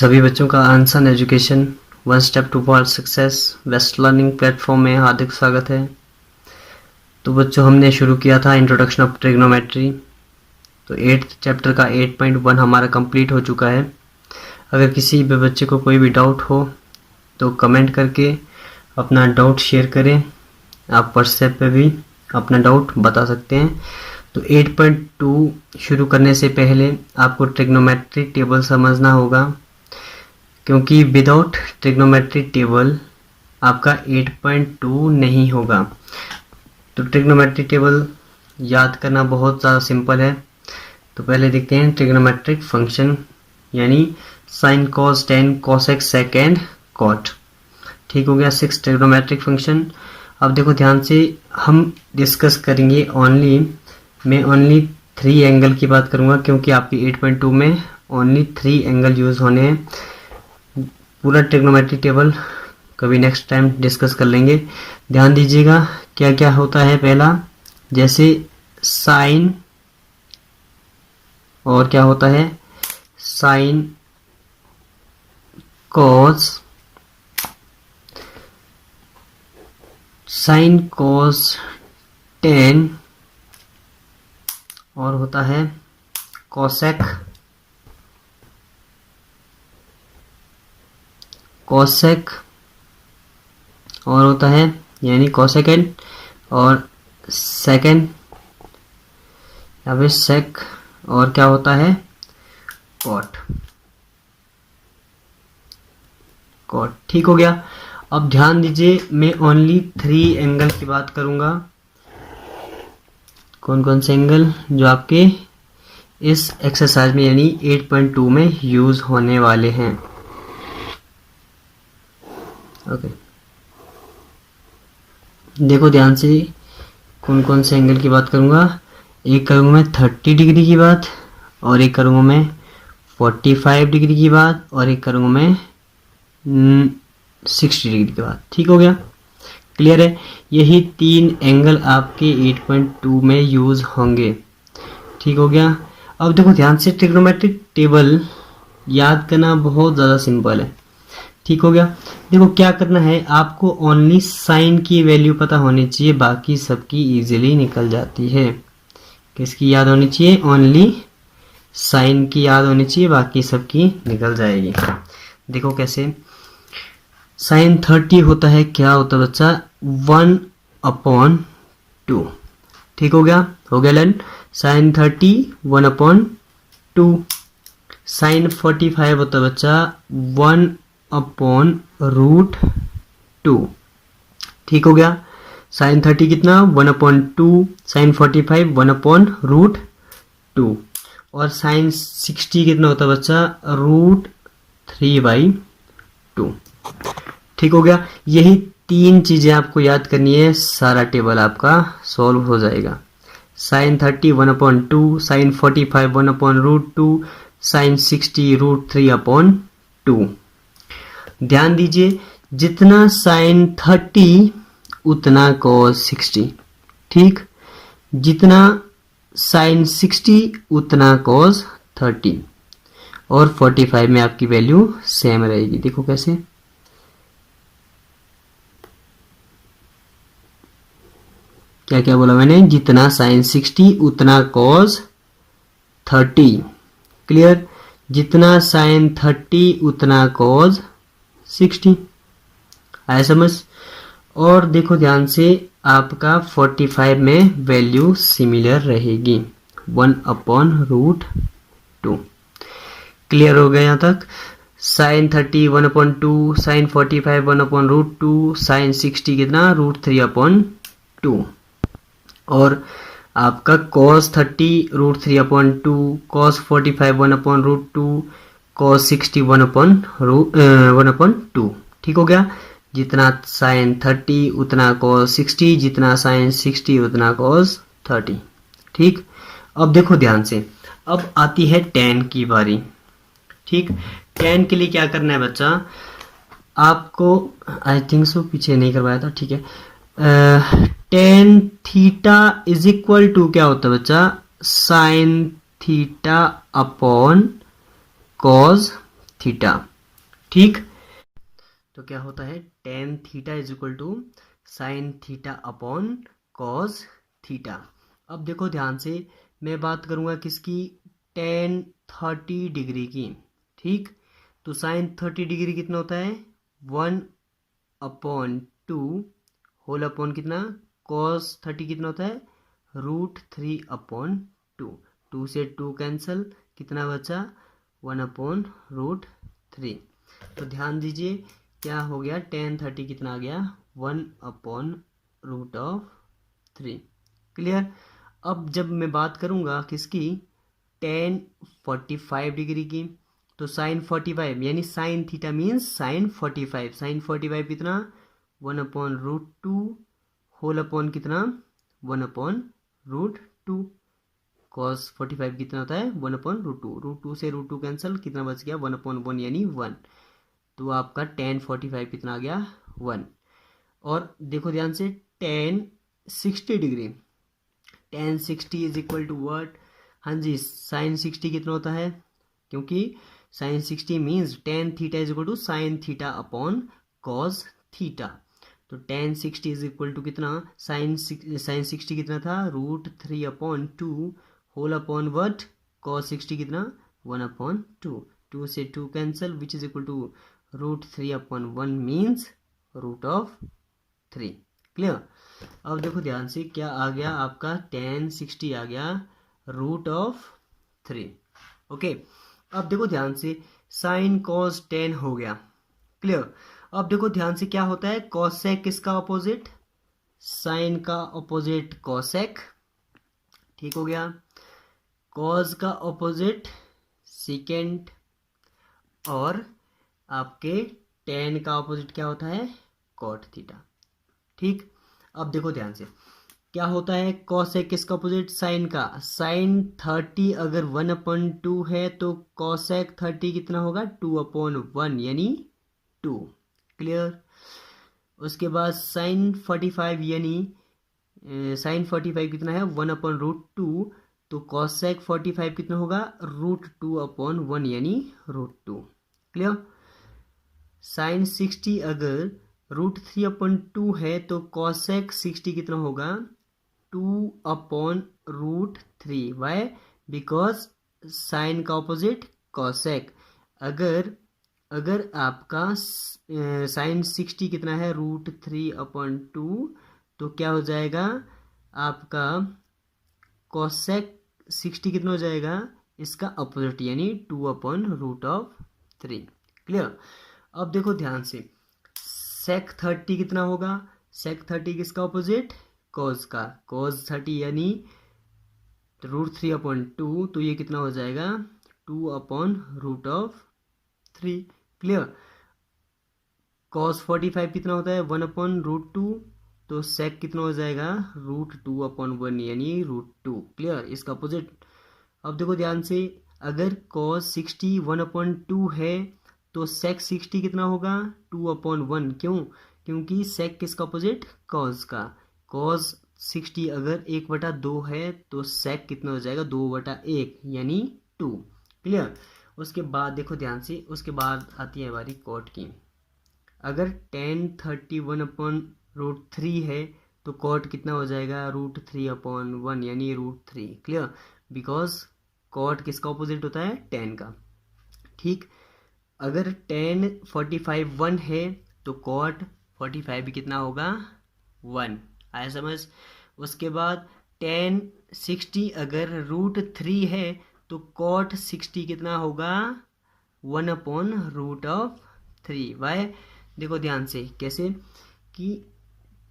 सभी बच्चों का Ansan education one step towards success best learning platform में हार्दिक स्वागत है। तो बच्चों, हमने शुरू किया था इंट्रोडक्शन ऑफ ट्रिग्नोमेट्री। तो 8th चैप्टर का 8.1 हमारा कंप्लीट हो चुका है। अगर किसी भी बच्चे को कोई भी डाउट हो तो कमेंट करके अपना डाउट शेयर करें। आप व्हाट्सएप पे भी अपना डाउट बता सकते हैं। तो 8.2 शुरू करने से पहले आपको ट्रिग्नोमेट्री टेबल समझना होगा, क्योंकि विदाउट ट्रिग्नोमेट्री टेबल आपका 8.2 नहीं होगा। तो ट्रिग्नोमेट्री टेबल याद करना बहुत ज़्यादा सिंपल है। तो पहले देखते हैं ट्रिग्नोमेट्रिक फंक्शन, यानी sine cos tan cosec sec cot. ठीक हो गया 6 ट्रिग्नोमेट्रिक फंक्शन। अब देखो ध्यान से, हम डिस्कस करेंगे मैं ओनली 3 एंगल की बात करूंगा, क्योंकि आपकी 8.2 में ओनली 3 एंगल यूज होने हैं। पूरा ट्रिग्नोमेट्री टेबल कभी नेक्स्ट टाइम डिस्कस कर लेंगे। ध्यान दीजिएगा क्या क्या होता है। पहला जैसे साइन, और क्या होता है sine cos, sign cos ten, और होता है कोसेक कोसेक, और होता है यानी कोसेकेंड, और सेकेंड या फिर सेक, और क्या होता है कॉट। कॉट ठीक हो गया। अब ध्यान दीजिए, मैं ओनली 3 एंगल की बात करूंगा। कौन कौन से एंगल जो आपके इस एक्सरसाइज में यानी 8.2 में यूज होने वाले हैं। ओके, देखो ध्यान से, कौन कौन से एंगल की बात करूंगा। एक करूंगा मैं 30 डिग्री की बात, और एक करूंगा मैं 45 डिग्री की बात, और एक करूंगा मैं 60 डिग्री की बात। ठीक हो गया, क्लियर है। यही 3 एंगल आपके 8.2 में यूज होंगे। ठीक हो गया। अब देखो ध्यान से, ट्रिग्नोमेट्रिक टेबल याद करना बहुत ज़्यादा सिंपल है। ठीक हो गया। देखो क्या करना है, आपको ओनली साइन की वैल्यू पता होनी चाहिए, बाकी सबकी इजीली निकल जाती है। किसकी याद होनी चाहिए? ओनली साइन की याद होनी चाहिए, बाकी सबकी निकल जाएगी। देखो कैसे, साइन 30 होता है, क्या होता है बच्चा? 1/2। ठीक हो गया लर्न। साइन 30 1/2। साइन 45 होता है बच्चा 1/√2। ठीक हो गया। साइन 30 कितना? 1/2। साइन 45 1/√2। और साइन 60 कितना होता है बच्चा? √3/2। ठीक हो गया। यही 3 चीजें आपको याद करनी है, सारा टेबल आपका सॉल्व हो जाएगा। Sine 30 1/2, sine 45 1/√2, sine 60 √3/2। ध्यान दीजिए, जितना साइन 30 उतना कॉस 60। ठीक, जितना साइन 60 उतना कॉस 30, और 45 में आपकी वैल्यू सेम रहेगी। देखो कैसे, क्या क्या बोला मैंने? जितना साइन 60 उतना कॉस 30। क्लियर? जितना साइन 30 उतना कॉस 60। आया समझ? और देखो ध्यान से, आपका 45 में वैल्यू सिमिलर रहेगी 1/√2। क्लियर हो गया यहाँ तक? साइन 30 1/2, साइन 45 1/√2, साइन 60 कितना? √3/2। और आपका cos 30 √3/2, cos 45 1/√2, cos 60 1/2। ठीक हो गया। जितना साइन 30 उतना cos 60, जितना साइन 60 उतना cos 30। ठीक, अब देखो ध्यान से, अब आती है tan की बारी। ठीक, tan के लिए क्या करना है बच्चा? आपको आई थिंक सो पीछे नहीं करवाया था। ठीक है, tan theta is equal to क्या होता है बच्चा? Sine theta upon cos theta. ठीक। तो क्या होता है, tan theta is equal to sine theta upon cos theta. अब देखो ध्यान से, मैं बात करूंगा किसकी, टेन 30 डिग्री की। ठीक, तो साइन 30 डिग्री कितना होता है, 1/2 होल अपॉन कितना, कॉस 30 कितना होता है, √3/2। 2 से 2 कैंसल, कितना बचा, 1/√3। तो ध्यान दीजिए क्या हो गया, टेन 30 कितना आ गया, 1/√3। क्लियर। अब जब मैं बात करूंगा किसकी, टेन 45 डिग्री की, तो साइन 45 यानी sine theta means sine 45, sine 45 कितना, 1/√2 होल अपॉन कितना, 1/√2। कॉस 45 कितना होता है, 1/√2। √2 से √2 कैंसिल, कितना बच गया, 1/1 यानी 1। तो आपका टेन 45 कितना आ गया, 1। और देखो ध्यान से, tan 60 degree, tan 60 is equal to what, हाँ जी, साइन 60 कितना होता है, क्योंकि sine 60 means tan theta is equal to sine theta upon cos theta. तो टेन 60 इज इक्वल टू कितना, साइन 60 कितना था, √3/2 होल अपॉन वट, कॉस 60 कितना, 1/2। 2 से 2 cancel, which is equal to √3/1 means √3। Clear. अब देखो ध्यान से क्या आ गया आपका, टेन 60 आ गया √3। ओके। अब देखो ध्यान से, साइन कॉस 10 हो गया। क्लियर। अब देखो ध्यान से क्या होता है, कॉसेक किसका ऑपोजिट, साइन का ऑपोजिट कॉसेक। ठीक हो गया। कॉस का ऑपोजिट सीकेंट, और आपके टेन का ऑपोजिट क्या होता है, कॉट थीटा। ठीक। अब देखो ध्यान से क्या होता है, कॉसेक किसका ऑपोजिट, साइन का। साइन 30 अगर 1/2 है तो कॉसेक 30 कितना होगा, 2/1 यानी 2। क्लियर। उसके बाद साइन 45 यानी साइन 45 कितना है, 1/√2। तो कॉसेक 45 कितना होगा, √2/1 यानी √2। क्लियर। साइन 60 अगर √3/2 है तो कॉसेक 60 कितना होगा, 2/√3। वाई, बिकॉज साइन का ऑपोजिट कॉसेक। अगर अगर आपका साइन 60 कितना है, √3/2, तो क्या हो जाएगा आपका कॉसेक 60 कितना हो जाएगा, इसका अपोजिट यानी 2/√3। क्लियर। अब देखो ध्यान से, सेक 30 कितना होगा, सेक 30 किसका ऑपोजिट, कॉस का। कॉस 30 यानी √3/2, तो ये कितना हो जाएगा, 2/√3। क्लियर। कॉस 45 कितना होता है, 1/√2, तो सेक कितना हो जाएगा, √2/1 यानी √2। क्लियर, इसका अपोजिट। अब देखो ध्यान से, अगर कॉस 60 1/2 है तो सेक 60 कितना होगा, 2/1। क्यों, क्योंकि सेक किसका अपोजिट, कॉस का। कॉस 60 अगर 1/2 है तो सेक कितना हो जाएगा, 2/1 यानी 2। क्लियर। उसके बाद देखो ध्यान से, उसके बाद आती है हमारी कॉट की। अगर टेन 31/√3 है तो कॉट कितना हो जाएगा, √3/1 यानी √3। क्लियर, बिकॉज कॉट किसका ऑपोजिट होता है, टेन का। ठीक। अगर टेन 45 1 है तो कॉट 45 भी कितना होगा, 1। आया समझ। उसके बाद टेन 60 अगर √3 है तो कॉट 60 कितना होगा, 1/√3। वाई, देखो ध्यान से कैसे, कि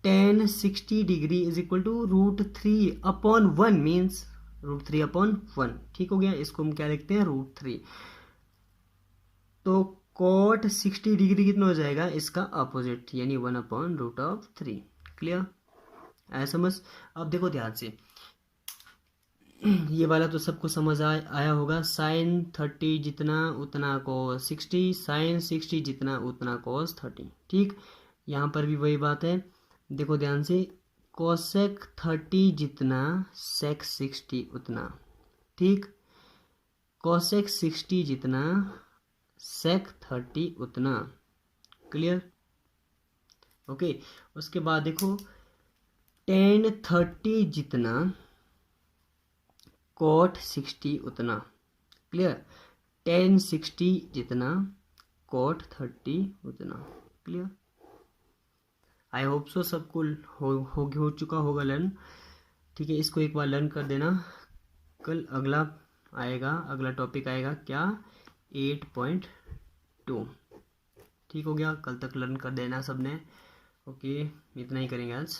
tan 60 degree is equal to √3/1 means √3/1। ठीक हो गया, इसको हम क्या लिखते हैं, √3। तो कॉट 60 डिग्री कितना हो जाएगा, इसका अपोजिट यानी 1/√3। क्लियर, आया समझ। अब देखो ध्यान से, ये वाला तो सबको समझ आया होगा। साइन 30 जितना उतना कॉस 60, साइन 60 जितना उतना कॉस 30। ठीक, यहाँ पर भी वही बात है। देखो ध्यान से, कॉसेक 30 जितना सेक 60 उतना। ठीक, कॉसेक 60 जितना sec 30 उतना। क्लियर? ओके, उसके बाद देखो tan 30 जितना cot 60 उतना। क्लियर? tan 60 जितना cot 30 उतना। क्लियर? आई होप सो सबको हो चुका होगा लर्न। ठीक है, इसको एक बार लर्न कर देना। कल अगला टॉपिक आएगा क्या, 8.2। ठीक हो गया, कल तक लर्न कर देना सबने। ओके, इतना ही करेंगे आज।